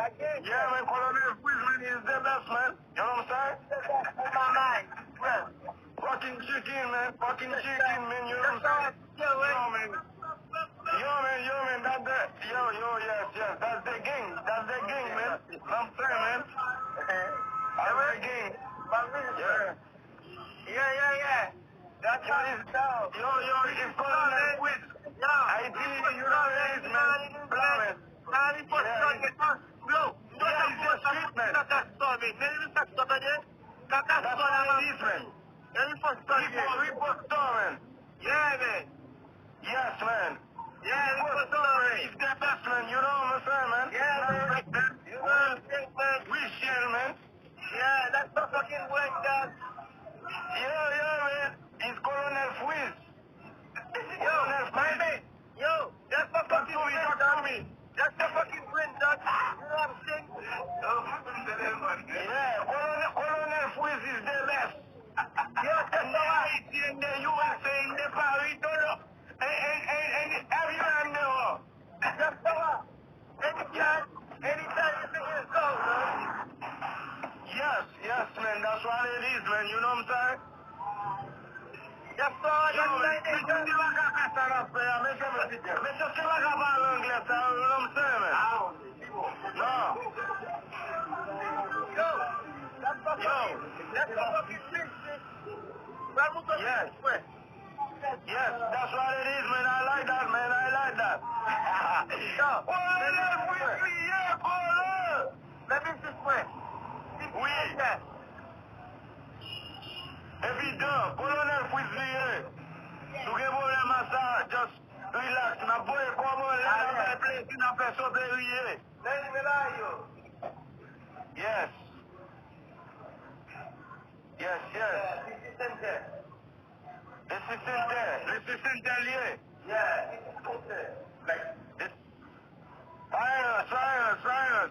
Yeah, man, Colonel Quizman is the best, man. You know what I'm saying? In my mind. Well, Fucking chicken, man. Fucking chicken, man. You know what I'm saying? yo, Man. Yo, man, that's the, yes. That's the gang. That's the gang, man. You know what I'm saying, man? That's the gang. Yeah. That's how it's done. Yo, it's Colonel Quiz. I think you know what it is, man. Promise. Repostoren. Yeah, man. Yes, man. Yeah, repostoren. It's the best, man. You know what I'm saying, man? Yeah, man. You know what I'm saying, man? We share, man. Yeah, that's the fucking way, dog. Yeah, man. It's Colonel Quiz. Yo, that's the fucking win, dog. That's the fucking win, dog. You know what I'm saying? Yeah, Colonel Quiz is the best. Yeah, And the Haiti and the USA and the Paris, and everywhere in the world. Just go up. Anytime you think it's go, man. Yes, man. That's what it is, man. You know what I'm saying? Just go on, Yo, that's man, like it, yo, dog. mais je sais pas qu'à parler anglais, ça, you know what I'm saying, man? No. Yo, that's the fucking thing, shit. Yes, that's what it is, man. I like that, man. I like that. Let me just win. Oui. Évident, Colonel Fouizlier. Nous avons problème à ça, just relax. N'a pas eu comment là, n'a pas plaisir, n'a pas sauté rier. Yes. Le système lié. Silence.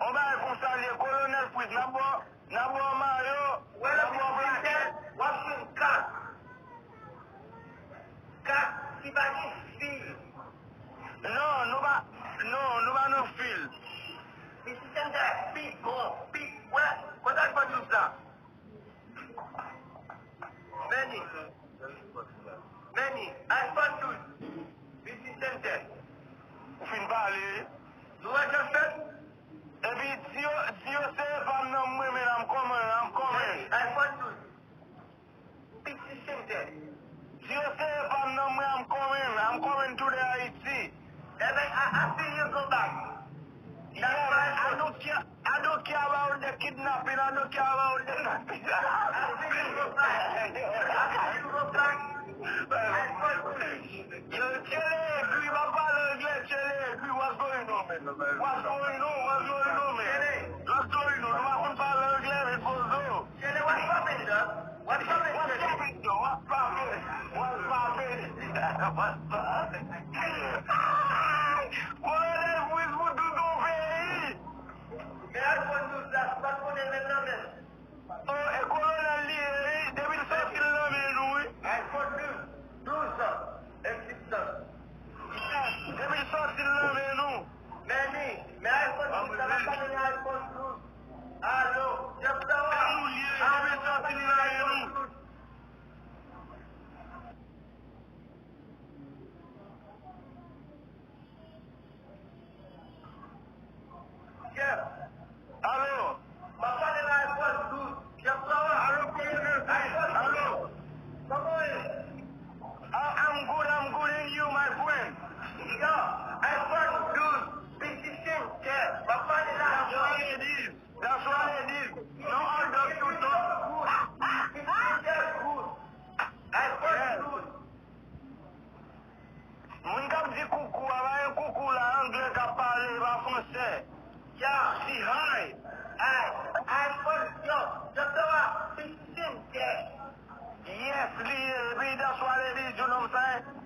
On va conseiller, Colonel Fouiz, n'a pas Mario, n'a pas Black. Non, nous va nous fil. Many, I found you. This is center. Ou fin parler. You want your friend? Et puis, si you say I'm not women, I'm coming. I found you. This is center. Si you say I'm not women, I'm coming to the Haiti. And I see you go back. Yeah, I don't care about the kidnapping, I don't care about the napping. I see you go back. Yo, Chele, va parler anglais, Chele, what's going on, man? What's going on, man? What's going on? No one parle anglais, mais faut zo. What's poppin', though? What's poppin'? Colonel Fouiz, vous tout ton pays. Mais I want to that, but what is the number? Oh, et Colonel Lee, they will say qu'il l'a mis, oui. I want to do some. Existence. They will say qu'il l'a mis, nous. Many. Mais I want to I want to. Hello. Just the one. They will say qu'il l'a mis, nous. Yeah. Allô? My son and I want to. Just the one. Allô, Colonel Fouiz, allô? Come on. I'm good, and you, my friend. Yeah. I want to. Petition. Yeah. My son and I That's what it is. That's what it is. No other to talk. Mwen kap di koukou, ava yon koukou la, angle kap pale, va français. Yeah. Si high. I want yo. Just the one. Petition. Yeah. Yes, Lee, that's what it is, you know what I'm saying?